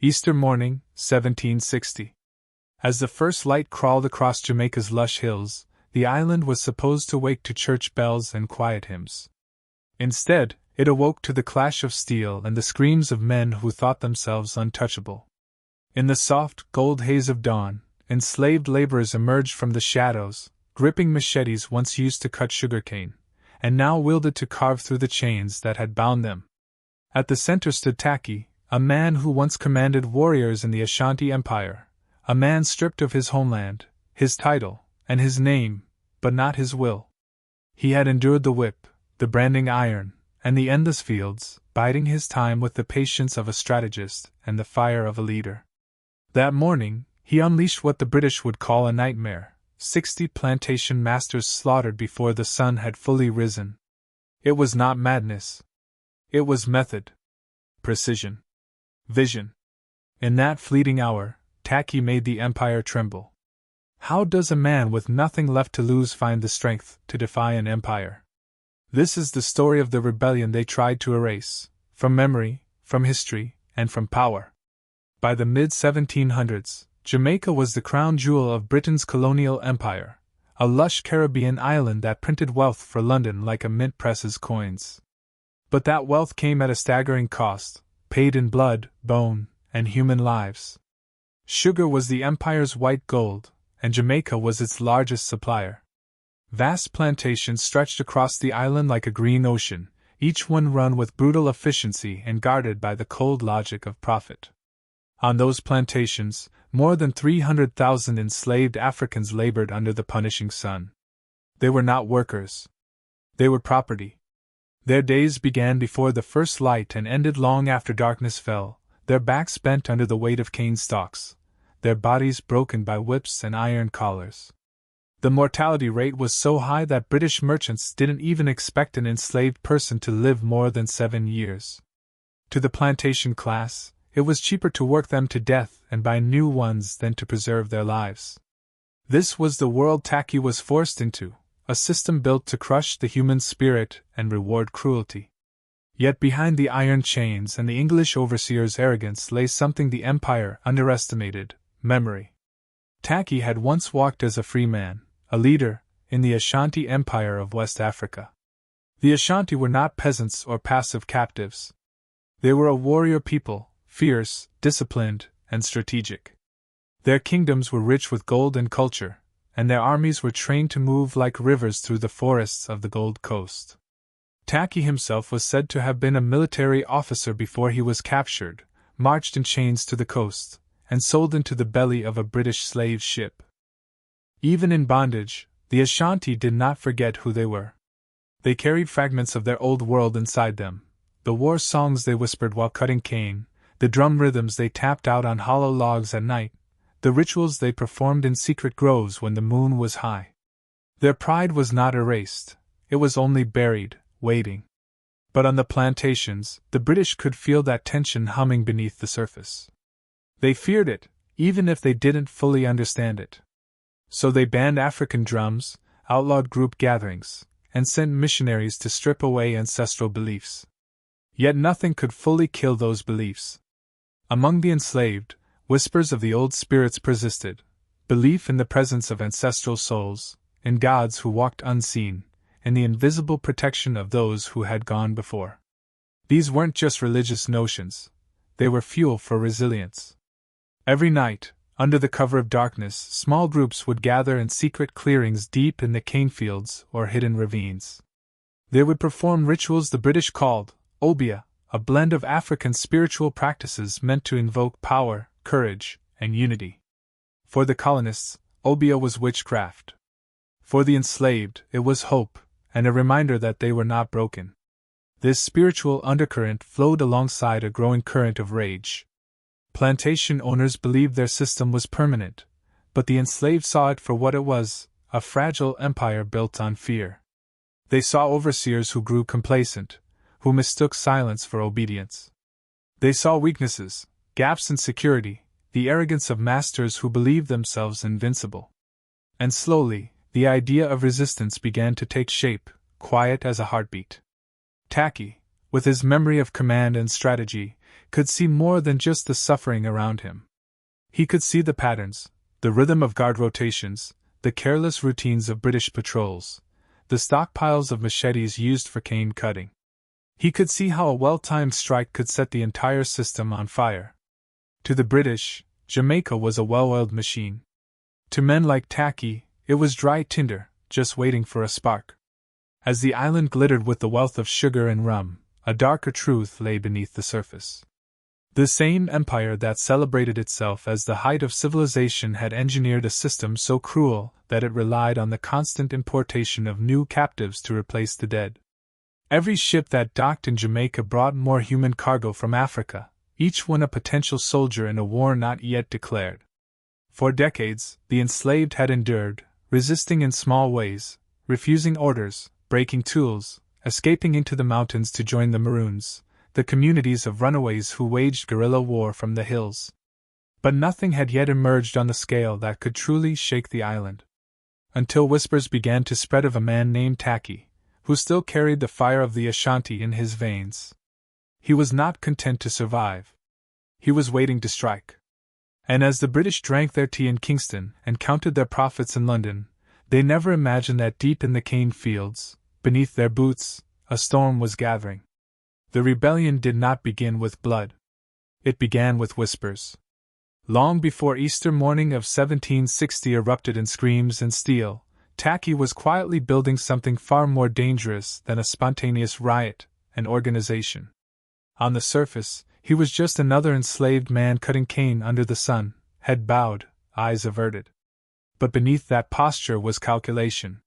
Easter morning, 1760. As the first light crawled across Jamaica's lush hills, the island was supposed to wake to church bells and quiet hymns. Instead, it awoke to the clash of steel and the screams of men who thought themselves untouchable. In the soft, gold haze of dawn, enslaved laborers emerged from the shadows, gripping machetes once used to cut sugarcane, and now wielded to carve through the chains that had bound them. At the center stood Tacky, a man who once commanded warriors in the Ashanti Empire, a man stripped of his homeland, his title, and his name, but not his will. He had endured the whip, the branding iron, and the endless fields, biding his time with the patience of a strategist and the fire of a leader. That morning, he unleashed what the British would call a nightmare: 60 plantation masters slaughtered before the sun had fully risen. It was not madness. It was method, precision, vision. In that fleeting hour, Tacky made the empire tremble. How does a man with nothing left to lose find the strength to defy an empire? This is the story of the rebellion they tried to erase, from memory, from history, and from power. By the mid-1700s, Jamaica was the crown jewel of Britain's colonial empire, a lush Caribbean island that printed wealth for London like a mint presses coins. But that wealth came at a staggering cost, paid in blood, bone, and human lives. Sugar was the empire's white gold, and Jamaica was its largest supplier. Vast plantations stretched across the island like a green ocean, each one run with brutal efficiency and guarded by the cold logic of profit. On those plantations, more than 300,000 enslaved Africans labored under the punishing sun. They were not workers. They were property. Their days began before the first light and ended long after darkness fell, their backs bent under the weight of cane stalks, their bodies broken by whips and iron collars. The mortality rate was so high that British merchants didn't even expect an enslaved person to live more than 7 years. To the plantation class, it was cheaper to work them to death and buy new ones than to preserve their lives. This was the world Tacky was forced into, a system built to crush the human spirit and reward cruelty. Yet behind the iron chains and the English overseer's arrogance lay something the empire underestimated: memory. Tacky had once walked as a free man, a leader, in the Ashanti Empire of West Africa. The Ashanti were not peasants or passive captives. They were a warrior people, fierce, disciplined, and strategic. Their kingdoms were rich with gold and culture, and their armies were trained to move like rivers through the forests of the Gold Coast. Tacky himself was said to have been a military officer before he was captured, marched in chains to the coast, and sold into the belly of a British slave ship. Even in bondage, the Ashanti did not forget who they were. They carried fragments of their old world inside them, the war songs they whispered while cutting cane, the drum rhythms they tapped out on hollow logs at night, the rituals they performed in secret groves when the moon was high. Their pride was not erased, it was only buried, waiting. But on the plantations, the British could feel that tension humming beneath the surface. They feared it, even if they didn't fully understand it. So they banned African drums, outlawed group gatherings, and sent missionaries to strip away ancestral beliefs. Yet nothing could fully kill those beliefs. Among the enslaved, whispers of the old spirits persisted: belief in the presence of ancestral souls, in gods who walked unseen, in the invisible protection of those who had gone before. These weren't just religious notions, they were fuel for resilience. Every night, under the cover of darkness, small groups would gather in secret clearings deep in the cane fields or hidden ravines. They would perform rituals the British called obia, a blend of African spiritual practices meant to invoke power, courage, and unity. For the colonists, obia was witchcraft. For the enslaved, it was hope, and a reminder that they were not broken. This spiritual undercurrent flowed alongside a growing current of rage. Plantation owners believed their system was permanent, but the enslaved saw it for what it was: a fragile empire built on fear. They saw overseers who grew complacent, who mistook silence for obedience. They saw weaknesses, gaps in security, the arrogance of masters who believed themselves invincible. And slowly, the idea of resistance began to take shape, quiet as a heartbeat. Tacky, with his memory of command and strategy, could see more than just the suffering around him. He could see the patterns, the rhythm of guard rotations, the careless routines of British patrols, the stockpiles of machetes used for cane cutting. He could see how a well-timed strike could set the entire system on fire. To the British, Jamaica was a well-oiled machine. To men like Tacky, it was dry tinder, just waiting for a spark. As the island glittered with the wealth of sugar and rum, a darker truth lay beneath the surface. The same empire that celebrated itself as the height of civilization had engineered a system so cruel that it relied on the constant importation of new captives to replace the dead. Every ship that docked in Jamaica brought more human cargo from Africa, each one a potential soldier in a war not yet declared. For decades, the enslaved had endured, resisting in small ways, refusing orders, breaking tools, escaping into the mountains to join the Maroons, the communities of runaways who waged guerrilla war from the hills. But nothing had yet emerged on the scale that could truly shake the island. Until whispers began to spread of a man named Tacky, who still carried the fire of the Ashanti in his veins. He was not content to survive. He was waiting to strike. And as the British drank their tea in Kingston and counted their profits in London, they never imagined that deep in the cane fields, beneath their boots, a storm was gathering. The rebellion did not begin with blood. It began with whispers. Long before Easter morning of 1760 erupted in screams and steel, Tacky was quietly building something far more dangerous than a spontaneous riot, an organization. On the surface, he was just another enslaved man cutting cane under the sun, head bowed, eyes averted. But beneath that posture was calculation.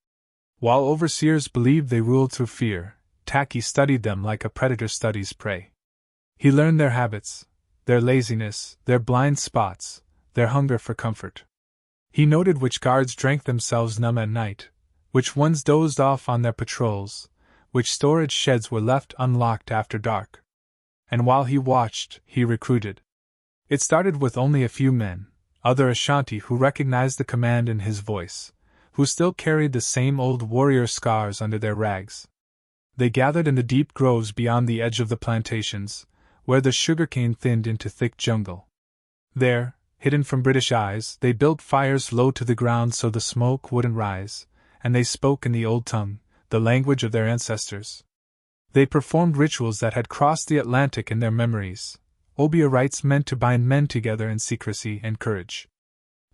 While overseers believed they ruled through fear, Tacky studied them like a predator studies prey. He learned their habits, their laziness, their blind spots, their hunger for comfort. He noted which guards drank themselves numb at night, which ones dozed off on their patrols, which storage sheds were left unlocked after dark. And while he watched, he recruited. It started with only a few men, other Ashanti who recognized the command in his voice, who still carried the same old warrior scars under their rags. They gathered in the deep groves beyond the edge of the plantations, where the sugarcane thinned into thick jungle. There, hidden from British eyes, they built fires low to the ground so the smoke wouldn't rise, and they spoke in the old tongue, the language of their ancestors. They performed rituals that had crossed the Atlantic in their memories, obeah rites meant to bind men together in secrecy and courage.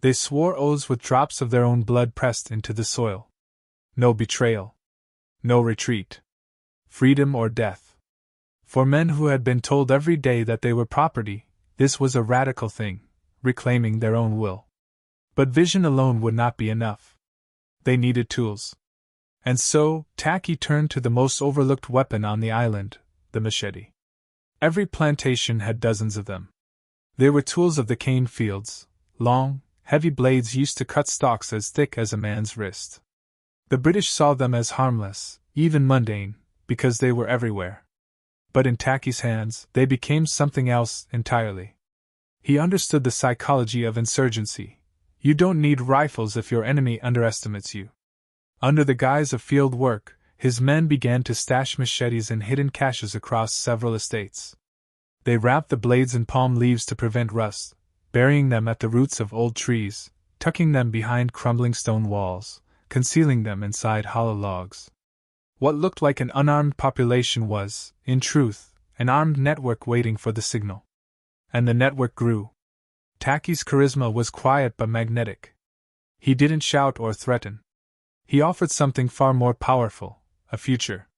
They swore oaths with drops of their own blood pressed into the soil. No betrayal. No retreat. Freedom or death. For men who had been told every day that they were property, this was a radical thing, reclaiming their own will. But vision alone would not be enough. They needed tools. And so, Tacky turned to the most overlooked weapon on the island, the machete. Every plantation had dozens of them. They were tools of the cane fields, long, heavy blades used to cut stalks as thick as a man's wrist. The British saw them as harmless, even mundane, because they were everywhere. But in Tacky's hands, they became something else entirely. He understood the psychology of insurgency. You don't need rifles if your enemy underestimates you. Under the guise of field work, his men began to stash machetes in hidden caches across several estates. They wrapped the blades in palm leaves to prevent rust, burying them at the roots of old trees, tucking them behind crumbling stone walls, concealing them inside hollow logs. What looked like an unarmed population was, in truth, an armed network waiting for the signal. And the network grew. Tacky's charisma was quiet but magnetic. He didn't shout or threaten. He offered something far more powerful, a future.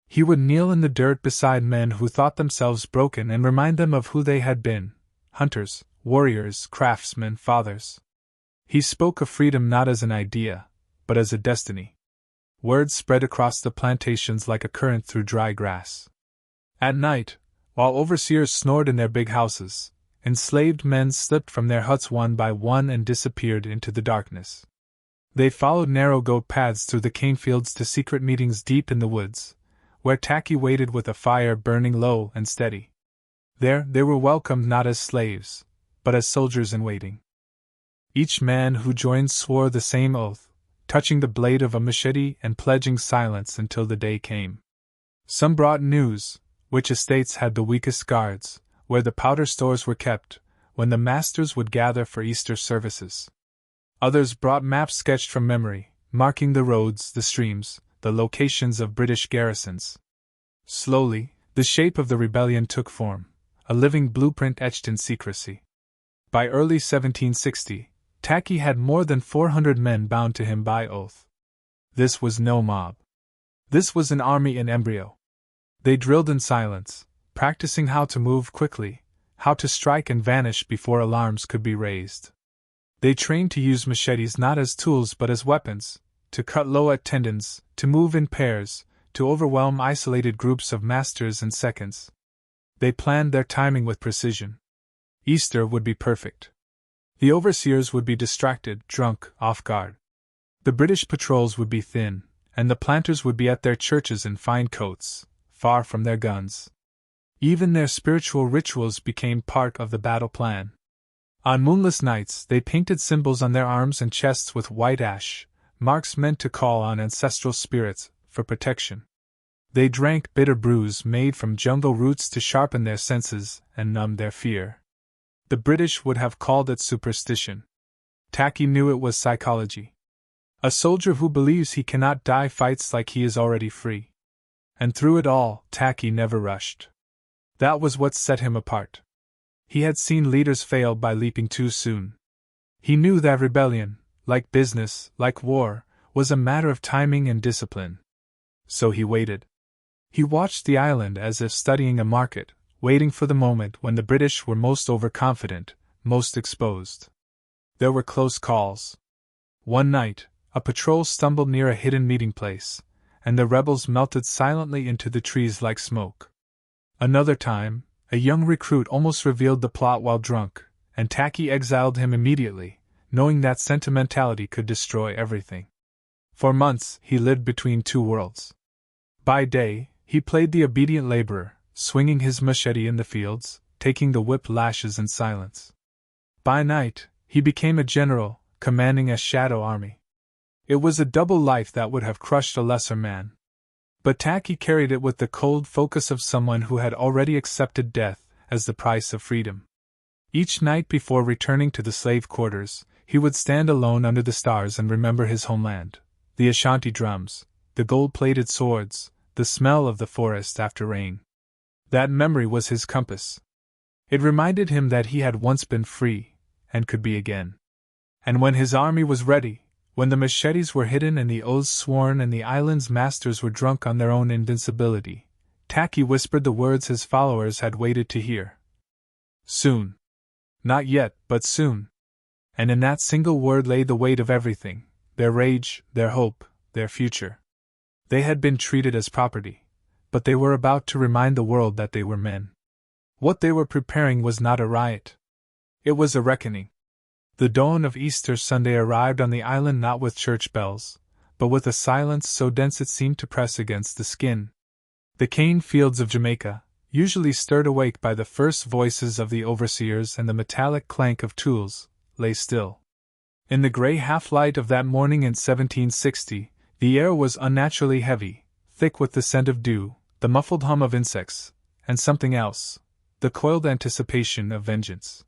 He would kneel in the dirt beside men who thought themselves broken and remind them of who they had been: hunters, warriors, craftsmen, fathers. He spoke of freedom not as an idea, but as a destiny. Words spread across the plantations like a current through dry grass. At night, while overseers snored in their big houses, enslaved men slipped from their huts one by one and disappeared into the darkness. They followed narrow goat paths through the cane fields to secret meetings deep in the woods, where Tacky waited with a fire burning low and steady. There, they were welcomed not as slaves, but as soldiers in waiting. Each man who joined swore the same oath, touching the blade of a machete and pledging silence until the day came. Some brought news: which estates had the weakest guards, where the powder stores were kept, when the masters would gather for Easter services. Others brought maps sketched from memory, marking the roads, the streams, the locations of British garrisons. Slowly, the shape of the rebellion took form, a living blueprint etched in secrecy. By early 1760, Tacky had more than 400 men bound to him by oath. This was no mob. This was an army in embryo. They drilled in silence, practicing how to move quickly, how to strike and vanish before alarms could be raised. They trained to use machetes not as tools but as weapons, to cut low at tendons, to move in pairs, to overwhelm isolated groups of masters in seconds. They planned their timing with precision. Easter would be perfect. The overseers would be distracted, drunk, off guard. The British patrols would be thin, and the planters would be at their churches in fine coats, far from their guns. Even their spiritual rituals became part of the battle plan. On moonless nights, they painted symbols on their arms and chests with white ash, marks meant to call on ancestral spirits for protection. They drank bitter brews made from jungle roots to sharpen their senses and numb their fear. The British would have called it superstition. Tacky knew it was psychology. A soldier who believes he cannot die fights like he is already free. And through it all, Tacky never rushed. That was what set him apart. He had seen leaders fail by leaping too soon. He knew that rebellion, like business, like war, was a matter of timing and discipline. So he waited. He watched the island as if studying a market, waiting for the moment when the British were most overconfident, most exposed. There were close calls. One night, a patrol stumbled near a hidden meeting place, and the rebels melted silently into the trees like smoke. Another time, a young recruit almost revealed the plot while drunk, and Tacky exiled him immediately, knowing that sentimentality could destroy everything. For months, he lived between two worlds. By day, he played the obedient laborer, swinging his machete in the fields, taking the whip lashes in silence. By night, he became a general, commanding a shadow army. It was a double life that would have crushed a lesser man. But Tacky carried it with the cold focus of someone who had already accepted death as the price of freedom. Each night before returning to the slave quarters, he would stand alone under the stars and remember his homeland, the Ashanti drums, the gold-plated swords, the smell of the forest after rain. That memory was his compass. It reminded him that he had once been free, and could be again. And when his army was ready, when the machetes were hidden and the oaths sworn and the island's masters were drunk on their own invincibility, Tacky whispered the words his followers had waited to hear. Soon. Not yet, but soon. And in that single word lay the weight of everything, their rage, their hope, their future. They had been treated as property, but they were about to remind the world that they were men. What they were preparing was not a riot. It was a reckoning. The dawn of Easter Sunday arrived on the island not with church bells, but with a silence so dense it seemed to press against the skin. The cane fields of Jamaica, usually stirred awake by the first voices of the overseers and the metallic clank of tools, lay still. In the gray half-light of that morning in 1760, the air was unnaturally heavy, thick with the scent of dew, the muffled hum of insects, and something else, the coiled anticipation of vengeance.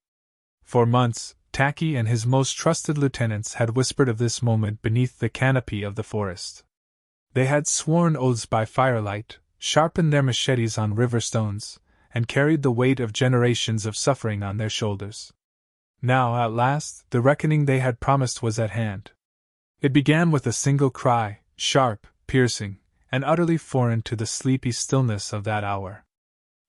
For months, Tacky and his most trusted lieutenants had whispered of this moment beneath the canopy of the forest. They had sworn oaths by firelight, sharpened their machetes on river stones, and carried the weight of generations of suffering on their shoulders. Now, at last, the reckoning they had promised was at hand. It began with a single cry, sharp, piercing, and utterly foreign to the sleepy stillness of that hour.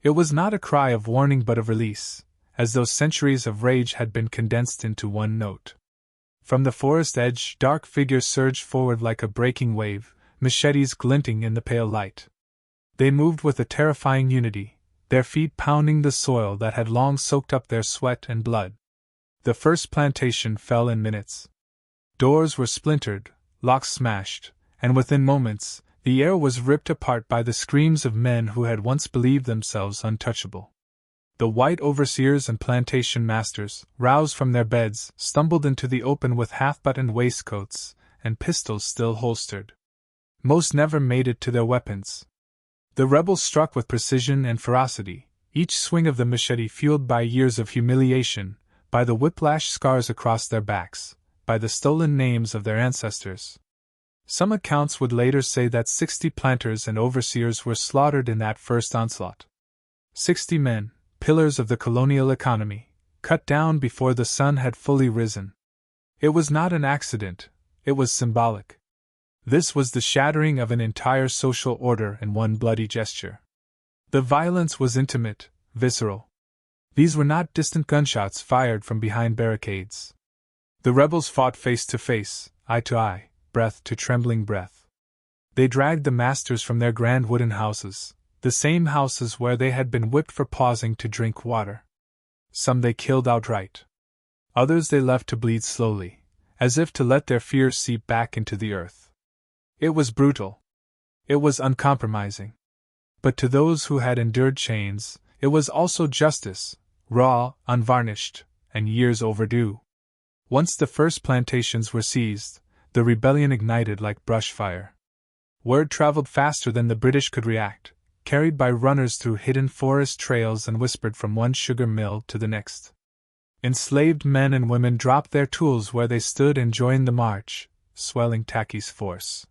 It was not a cry of warning but of release, as though centuries of rage had been condensed into one note. From the forest edge, dark figures surged forward like a breaking wave, machetes glinting in the pale light. They moved with a terrifying unity, their feet pounding the soil that had long soaked up their sweat and blood. The first plantation fell in minutes. Doors were splintered, locks smashed, and within moments, the air was ripped apart by the screams of men who had once believed themselves untouchable. The white overseers and plantation masters, roused from their beds, stumbled into the open with half-buttoned waistcoats and pistols still holstered. Most never made it to their weapons. The rebels struck with precision and ferocity, each swing of the machete fueled by years of humiliation, by the whiplash scars across their backs, by the stolen names of their ancestors. Some accounts would later say that 60 planters and overseers were slaughtered in that first onslaught. 60 men, pillars of the colonial economy, cut down before the sun had fully risen. It was not an accident, it was symbolic. This was the shattering of an entire social order in one bloody gesture. The violence was intimate, visceral. These were not distant gunshots fired from behind barricades. The rebels fought face to face, eye to eye, breath to trembling breath. They dragged the masters from their grand wooden houses, the same houses where they had been whipped for pausing to drink water. Some they killed outright. Others they left to bleed slowly, as if to let their fears seep back into the earth. It was brutal. It was uncompromising. But to those who had endured chains, it was also justice, raw, unvarnished, and years overdue. Once the first plantations were seized, the rebellion ignited like brush fire. Word traveled faster than the British could react, carried by runners through hidden forest trails and whispered from one sugar mill to the next. Enslaved men and women dropped their tools where they stood and joined the march, swelling Tacky's force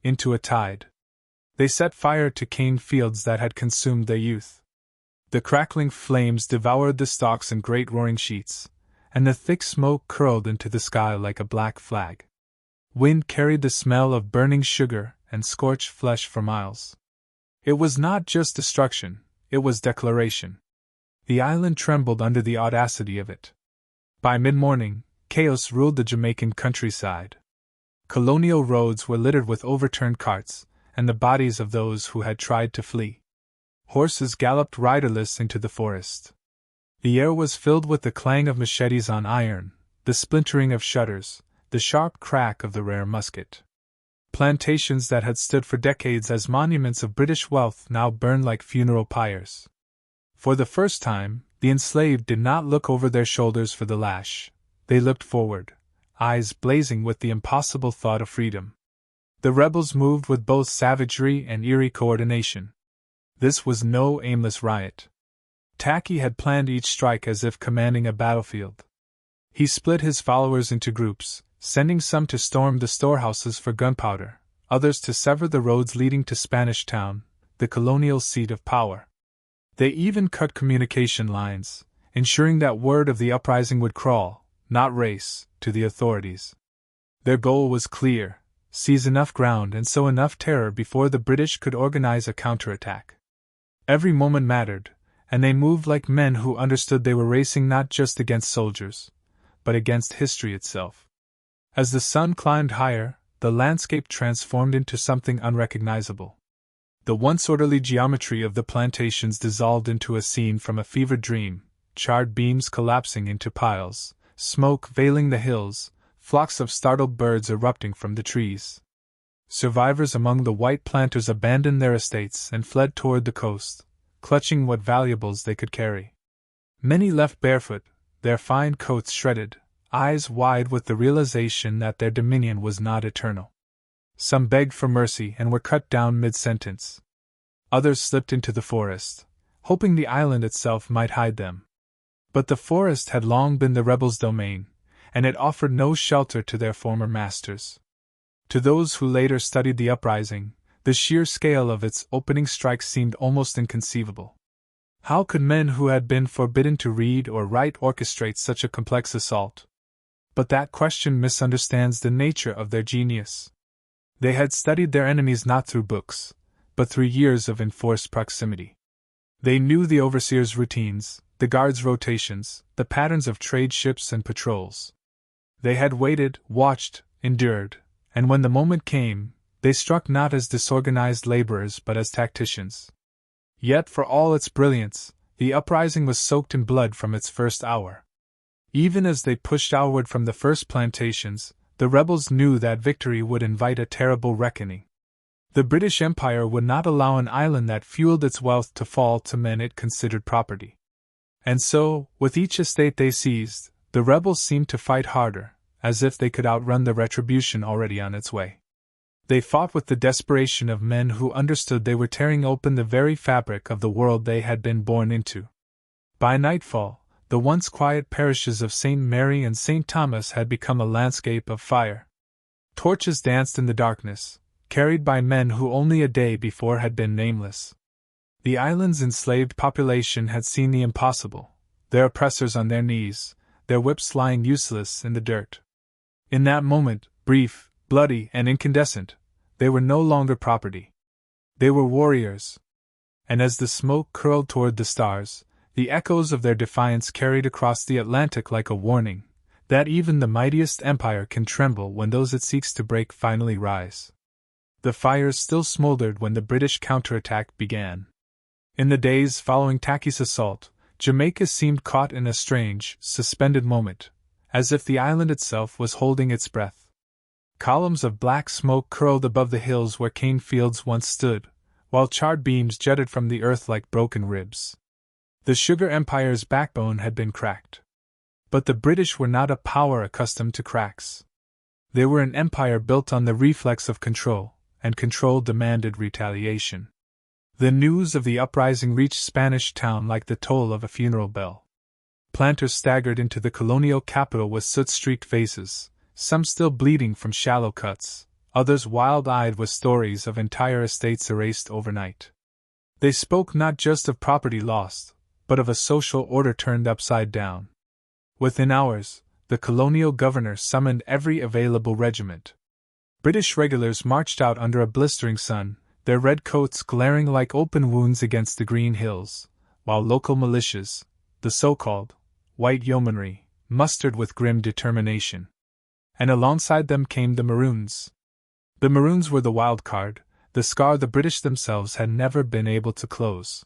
into a tide. They set fire to cane fields that had consumed their youth. The crackling flames devoured the stalks in great roaring sheets, and the thick smoke curled into the sky like a black flag. Wind carried the smell of burning sugar and scorched flesh for miles. It was not just destruction, it was declaration. The island trembled under the audacity of it. By mid-morning, chaos ruled the Jamaican countryside. Colonial roads were littered with overturned carts, and the bodies of those who had tried to flee. Horses galloped riderless into the forest. The air was filled with the clang of machetes on iron, the splintering of shutters, the sharp crack of the rare musket. Plantations that had stood for decades as monuments of British wealth now burned like funeral pyres. For the first time, the enslaved did not look over their shoulders for the lash. They looked forward, eyes blazing with the impossible thought of freedom. The rebels moved with both savagery and eerie coordination. This was no aimless riot. Tacky had planned each strike as if commanding a battlefield. He split his followers into groups, sending some to storm the storehouses for gunpowder, others to sever the roads leading to Spanish Town, the colonial seat of power. They even cut communication lines, ensuring that word of the uprising would crawl, not race, to the authorities. Their goal was clear: seize enough ground and sow enough terror before the British could organize a counterattack. Every moment mattered, and they moved like men who understood they were racing not just against soldiers, but against history itself. As the sun climbed higher, the landscape transformed into something unrecognizable. The once orderly geometry of the plantations dissolved into a scene from a fevered dream, charred beams collapsing into piles, smoke veiling the hills, flocks of startled birds erupting from the trees. Survivors among the white planters abandoned their estates and fled toward the coast, clutching what valuables they could carry. Many left barefoot, their fine coats shredded, eyes wide with the realization that their dominion was not eternal. Some begged for mercy and were cut down mid-sentence. Others slipped into the forest, hoping the island itself might hide them. But the forest had long been the rebels' domain, and it offered no shelter to their former masters. To those who later studied the uprising, the sheer scale of its opening strike seemed almost inconceivable. How could men who had been forbidden to read or write orchestrate such a complex assault? But that question misunderstands the nature of their genius. They had studied their enemies not through books, but through years of enforced proximity. They knew the overseers' routines, the guards' rotations, the patterns of trade ships and patrols. They had waited, watched, endured, and when the moment came, they struck not as disorganized laborers but as tacticians. Yet for all its brilliance, the uprising was soaked in blood from its first hour. Even as they pushed outward from the first plantations, the rebels knew that victory would invite a terrible reckoning. The British Empire would not allow an island that fueled its wealth to fall to men it considered property. And so, with each estate they seized, the rebels seemed to fight harder, as if they could outrun the retribution already on its way. They fought with the desperation of men who understood they were tearing open the very fabric of the world they had been born into. By nightfall, the once quiet parishes of St. Mary and St. Thomas had become a landscape of fire. Torches danced in the darkness, carried by men who only a day before had been nameless. The island's enslaved population had seen the impossible, their oppressors on their knees, their whips lying useless in the dirt. In that moment, brief, bloody, and incandescent, they were no longer property. They were warriors. And as the smoke curled toward the stars, the echoes of their defiance carried across the Atlantic like a warning that even the mightiest empire can tremble when those it seeks to break finally rise. The fires still smoldered when the British counterattack began. In the days following Tacky's assault, Jamaica seemed caught in a strange, suspended moment, as if the island itself was holding its breath. Columns of black smoke curled above the hills where cane fields once stood, while charred beams jutted from the earth like broken ribs. The Sugar Empire's backbone had been cracked. But the British were not a power accustomed to cracks. They were an empire built on the reflex of control, and control demanded retaliation. The news of the uprising reached Spanish Town like the toll of a funeral bell. Planters staggered into the colonial capital with soot-streaked faces, some still bleeding from shallow cuts, others wild-eyed with stories of entire estates erased overnight. They spoke not just of property lost, but of a social order turned upside down. Within hours, the colonial governor summoned every available regiment. British regulars marched out under a blistering sun, their red coats glaring like open wounds against the green hills, while local militias, the so-called white yeomanry, mustered with grim determination. And alongside them came the Maroons. The Maroons were the wild card, the scar the British themselves had never been able to close.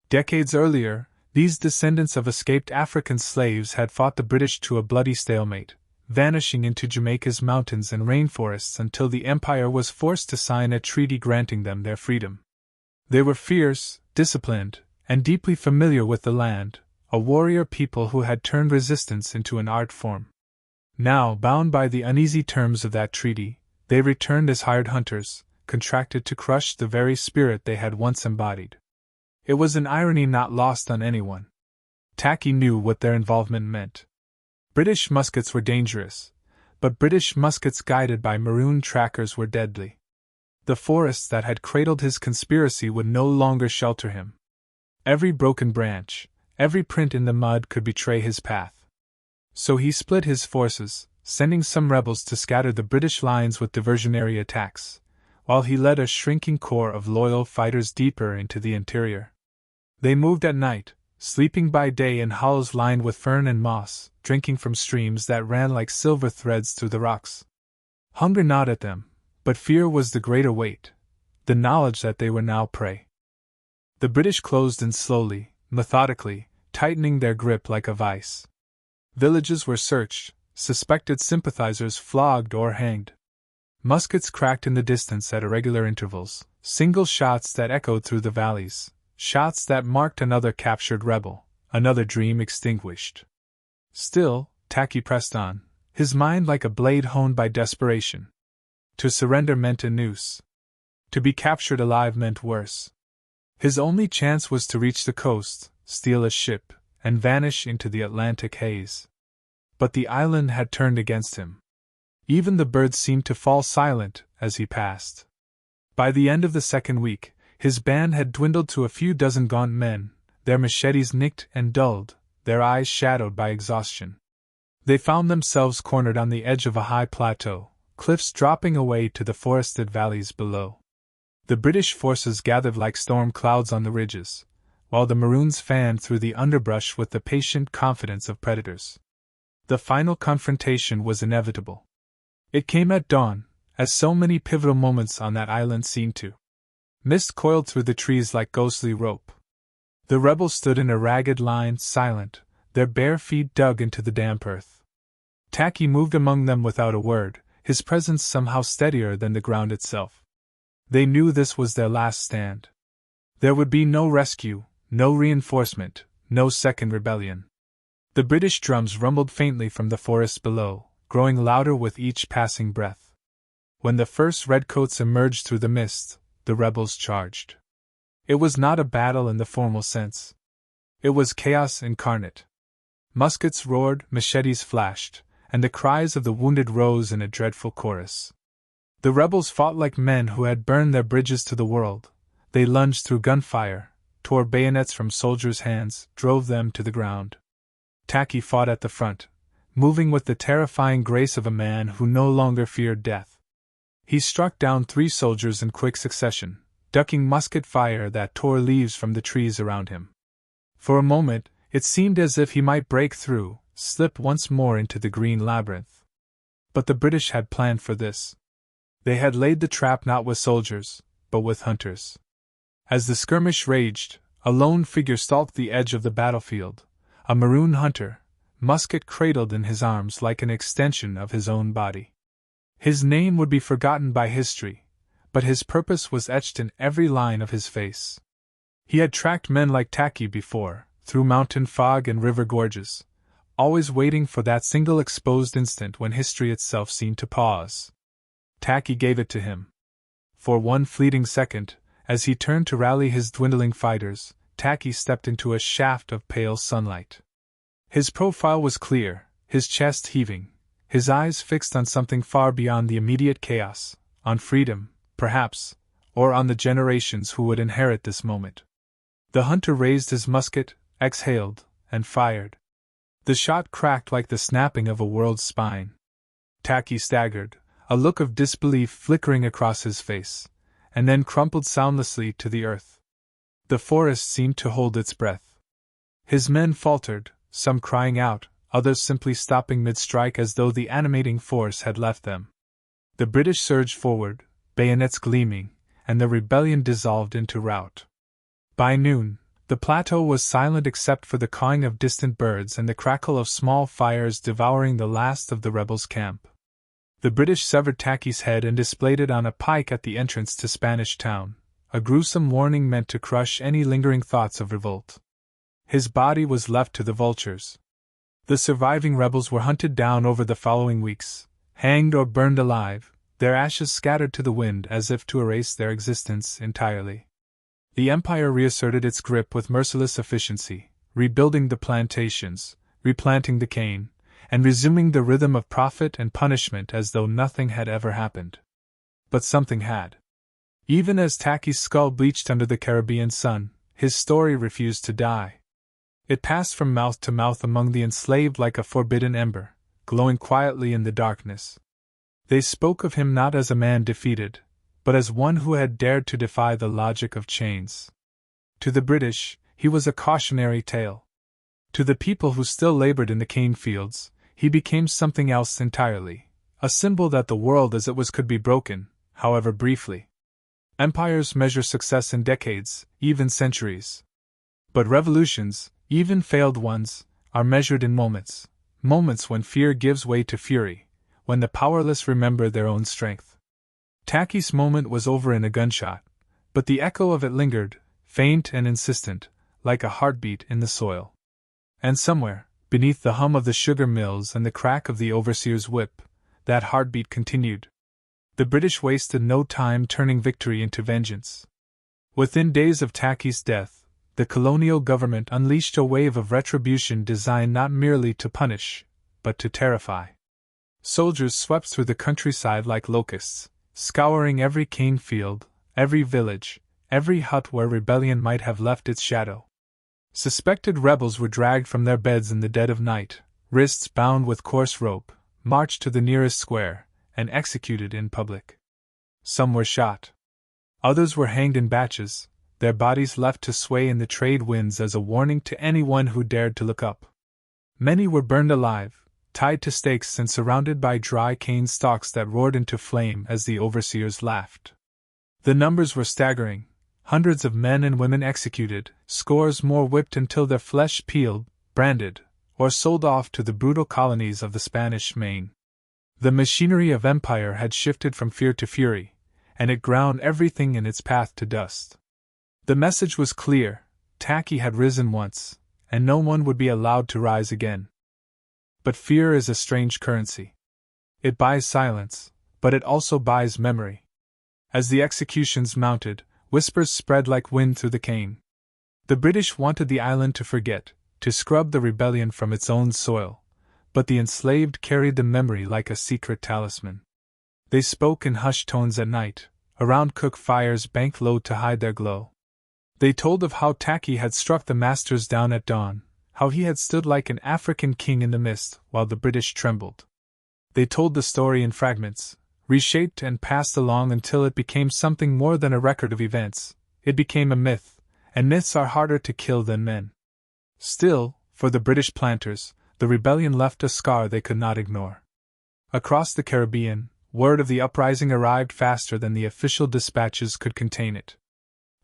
Decades earlier, these descendants of escaped African slaves had fought the British to a bloody stalemate, vanishing into Jamaica's mountains and rainforests until the empire was forced to sign a treaty granting them their freedom. They were fierce, disciplined, and deeply familiar with the land, a warrior people who had turned resistance into an art form. Now, bound by the uneasy terms of that treaty, they returned as hired hunters, contracted to crush the very spirit they had once embodied. It was an irony not lost on anyone. Tacky knew what their involvement meant. British muskets were dangerous, but British muskets guided by Maroon trackers were deadly. The forests that had cradled his conspiracy would no longer shelter him. Every broken branch, every print in the mud could betray his path. So he split his forces, sending some rebels to scatter the British lines with diversionary attacks, while he led a shrinking corps of loyal fighters deeper into the interior. They moved at night, sleeping by day in hollows lined with fern and moss, drinking from streams that ran like silver threads through the rocks. Hunger gnawed at them, but fear was the greater weight, the knowledge that they were now prey. The British closed in slowly, methodically, tightening their grip like a vice. Villages were searched, suspected sympathizers flogged or hanged. Muskets cracked in the distance at irregular intervals, single shots that echoed through the valleys, shots that marked another captured rebel, another dream extinguished. Still, Tacky pressed on, his mind like a blade honed by desperation. To surrender meant a noose. To be captured alive meant worse. His only chance was to reach the coast, steal a ship, and vanish into the Atlantic haze. But the island had turned against him. Even the birds seemed to fall silent as he passed. By the end of the second week, his band had dwindled to a few dozen gaunt men, their machetes nicked and dulled, their eyes shadowed by exhaustion. They found themselves cornered on the edge of a high plateau, cliffs dropping away to the forested valleys below. The British forces gathered like storm clouds on the ridges, while the Maroons fanned through the underbrush with the patient confidence of predators. The final confrontation was inevitable. It came at dawn, as so many pivotal moments on that island seemed to. Mist coiled through the trees like ghostly rope. The rebels stood in a ragged line, silent, their bare feet dug into the damp earth. Tacky moved among them without a word, his presence somehow steadier than the ground itself. They knew this was their last stand. There would be no rescue, no reinforcement, no second rebellion. The British drums rumbled faintly from the forest below, growing louder with each passing breath. When the first redcoats emerged through the mist, the rebels charged. It was not a battle in the formal sense. It was chaos incarnate. Muskets roared, machetes flashed, and the cries of the wounded rose in a dreadful chorus. The rebels fought like men who had burned their bridges to the world. They lunged through gunfire, tore bayonets from soldiers' hands, drove them to the ground. Tacky fought at the front, moving with the terrifying grace of a man who no longer feared death. He struck down 3 soldiers in quick succession, ducking musket fire that tore leaves from the trees around him. For a moment, it seemed as if he might break through, slip once more into the green labyrinth. But the British had planned for this. They had laid the trap not with soldiers, but with hunters. As the skirmish raged, a lone figure stalked the edge of the battlefield, a maroon hunter, musket cradled in his arms like an extension of his own body. His name would be forgotten by history, but his purpose was etched in every line of his face. He had tracked men like Tacky before, through mountain fog and river gorges, always waiting for that single exposed instant when history itself seemed to pause. Tacky gave it to him. For one fleeting second, as he turned to rally his dwindling fighters, Tacky stepped into a shaft of pale sunlight. His profile was clear, his chest heaving, his eyes fixed on something far beyond the immediate chaos, on freedom, perhaps, or on the generations who would inherit this moment. The hunter raised his musket, exhaled, and fired. The shot cracked like the snapping of a world's spine. Tacky staggered, a look of disbelief flickering across his face, and then crumpled soundlessly to the earth. The forest seemed to hold its breath. His men faltered, some crying out, others simply stopping mid-strike as though the animating force had left them. The British surged forward, bayonets gleaming, and the rebellion dissolved into rout. By noon, the plateau was silent except for the cawing of distant birds and the crackle of small fires devouring the last of the rebels' camp. The British severed Tacky's head and displayed it on a pike at the entrance to Spanish Town, a gruesome warning meant to crush any lingering thoughts of revolt. His body was left to the vultures. The surviving rebels were hunted down over the following weeks, hanged or burned alive, their ashes scattered to the wind as if to erase their existence entirely. The Empire reasserted its grip with merciless efficiency, rebuilding the plantations, replanting the cane, and resuming the rhythm of profit and punishment as though nothing had ever happened. But something had. Even as Tacky's skull bleached under the Caribbean sun, his story refused to die. It passed from mouth to mouth among the enslaved like a forbidden ember, glowing quietly in the darkness. They spoke of him not as a man defeated, but as one who had dared to defy the logic of chains. To the British, he was a cautionary tale. To the people who still labored in the cane fields, he became something else entirely, a symbol that the world as it was could be broken, however briefly. Empires measure success in decades, even centuries. But revolutions, even failed ones, are measured in moments, moments when fear gives way to fury, when the powerless remember their own strength. Tacky's moment was over in a gunshot, but the echo of it lingered, faint and insistent, like a heartbeat in the soil. And somewhere, beneath the hum of the sugar mills and the crack of the overseer's whip, that heartbeat continued. The British wasted no time turning victory into vengeance. Within days of Tacky's death, the colonial government unleashed a wave of retribution designed not merely to punish, but to terrify. Soldiers swept through the countryside like locusts, scouring every cane field, every village, every hut where rebellion might have left its shadow. Suspected rebels were dragged from their beds in the dead of night, wrists bound with coarse rope, marched to the nearest square, and executed in public. Some were shot. Others were hanged in batches, their bodies left to sway in the trade winds as a warning to anyone who dared to look up. Many were burned alive, tied to stakes and surrounded by dry cane stalks that roared into flame as the overseers laughed. The numbers were staggering, hundreds of men and women executed, scores more whipped until their flesh peeled, branded, or sold off to the brutal colonies of the Spanish Main. The machinery of empire had shifted from fear to fury, and it ground everything in its path to dust. The message was clear: Tacky had risen once, and no one would be allowed to rise again. But fear is a strange currency. It buys silence, but it also buys memory. As the executions mounted, whispers spread like wind through the cane. The British wanted the island to forget, to scrub the rebellion from its own soil, but the enslaved carried the memory like a secret talisman. They spoke in hushed tones at night, around cook fires banked low to hide their glow. They told of how Tacky had struck the masters down at dawn, how he had stood like an African king in the mist while the British trembled. They told the story in fragments, reshaped and passed along until it became something more than a record of events. It became a myth, and myths are harder to kill than men. Still, for the British planters, the rebellion left a scar they could not ignore. Across the Caribbean, word of the uprising arrived faster than the official dispatches could contain it.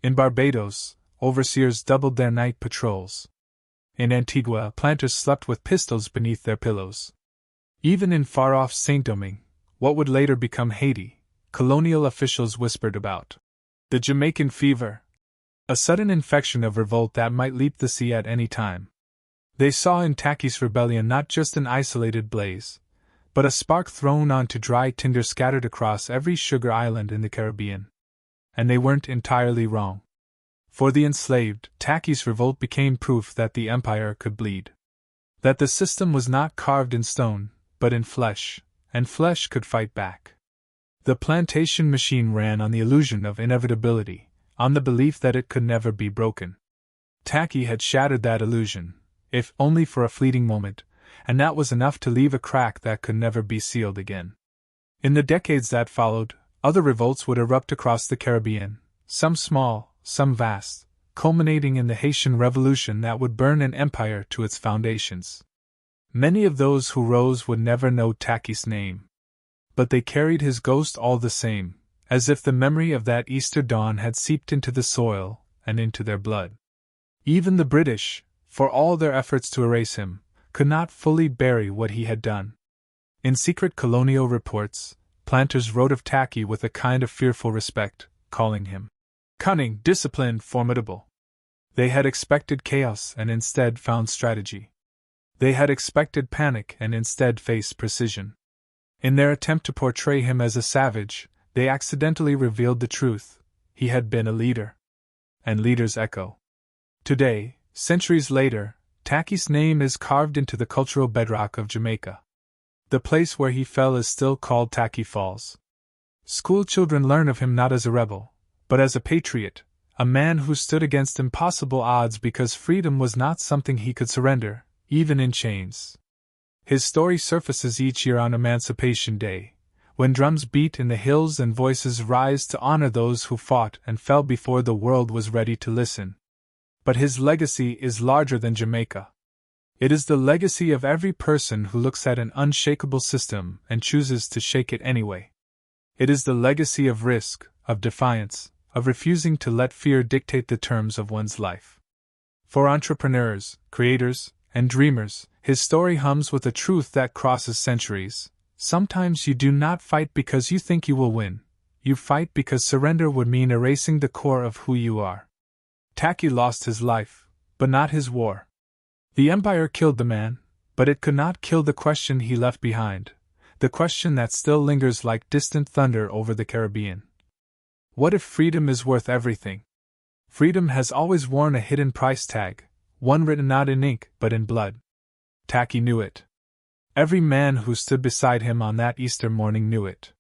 In Barbados, overseers doubled their night patrols. In Antigua, planters slept with pistols beneath their pillows. Even in far-off Saint-Domingue, what would later become Haiti, colonial officials whispered about the Jamaican fever, a sudden infection of revolt that might leap the sea at any time. They saw in Tacky's rebellion not just an isolated blaze, but a spark thrown onto dry tinder scattered across every sugar island in the Caribbean. And they weren't entirely wrong. For the enslaved, Tacky's revolt became proof that the empire could bleed. That the system was not carved in stone, but in flesh, and flesh could fight back. The plantation machine ran on the illusion of inevitability, on the belief that it could never be broken. Tacky had shattered that illusion, if only for a fleeting moment, and that was enough to leave a crack that could never be sealed again. In the decades that followed, other revolts would erupt across the Caribbean, some small, some vast, culminating in the Haitian Revolution that would burn an empire to its foundations. Many of those who rose would never know Tacky's name. But they carried his ghost all the same, as if the memory of that Easter dawn had seeped into the soil and into their blood. Even the British, for all their efforts to erase him, could not fully bury what he had done. In secret colonial reports, planters wrote of Tacky with a kind of fearful respect, calling him cunning, disciplined, formidable. They had expected chaos and instead found strategy. They had expected panic and instead faced precision. In their attempt to portray him as a savage, they accidentally revealed the truth: he had been a leader. And leaders echo. Today, centuries later, Tacky's name is carved into the cultural bedrock of Jamaica. The place where he fell is still called Tacky Falls. School children learn of him not as a rebel, but as a patriot, a man who stood against impossible odds because freedom was not something he could surrender, even in chains. His story surfaces each year on Emancipation Day, when drums beat in the hills and voices rise to honor those who fought and fell before the world was ready to listen. But his legacy is larger than Jamaica. It is the legacy of every person who looks at an unshakable system and chooses to shake it anyway. It is the legacy of risk, of defiance, of refusing to let fear dictate the terms of one's life. For entrepreneurs, creators, and dreamers, his story hums with a truth that crosses centuries. Sometimes you do not fight because you think you will win. You fight because surrender would mean erasing the core of who you are. Tacky lost his life, but not his war. The empire killed the man, but it could not kill the question he left behind, the question that still lingers like distant thunder over the Caribbean. What if freedom is worth everything? Freedom has always worn a hidden price tag, one written not in ink but in blood. Tacky knew it. Every man who stood beside him on that Easter morning knew it.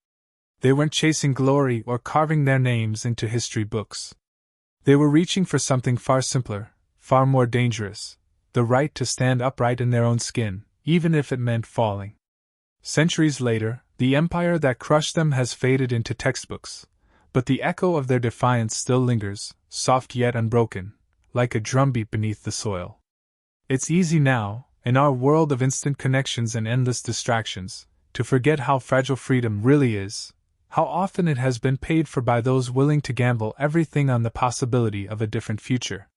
They weren't chasing glory or carving their names into history books. They were reaching for something far simpler, far more dangerous: the right to stand upright in their own skin, even if it meant falling. Centuries later, the empire that crushed them has faded into textbooks, but the echo of their defiance still lingers, soft yet unbroken, like a drumbeat beneath the soil. It's easy now, in our world of instant connections and endless distractions, to forget how fragile freedom really is, how often it has been paid for by those willing to gamble everything on the possibility of a different future.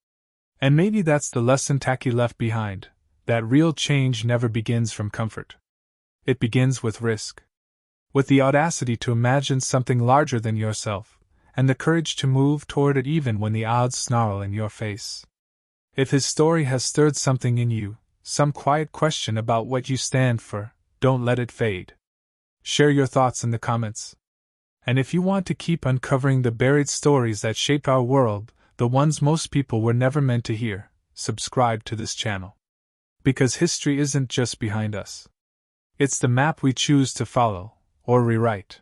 And maybe that's the lesson Tacky left behind, that real change never begins from comfort. It begins with risk. With the audacity to imagine something larger than yourself, and the courage to move toward it even when the odds snarl in your face. If his story has stirred something in you, some quiet question about what you stand for, don't let it fade. Share your thoughts in the comments. And if you want to keep uncovering the buried stories that shaped our world, the ones most people were never meant to hear, subscribe to this channel. Because history isn't just behind us. It's the map we choose to follow, or rewrite.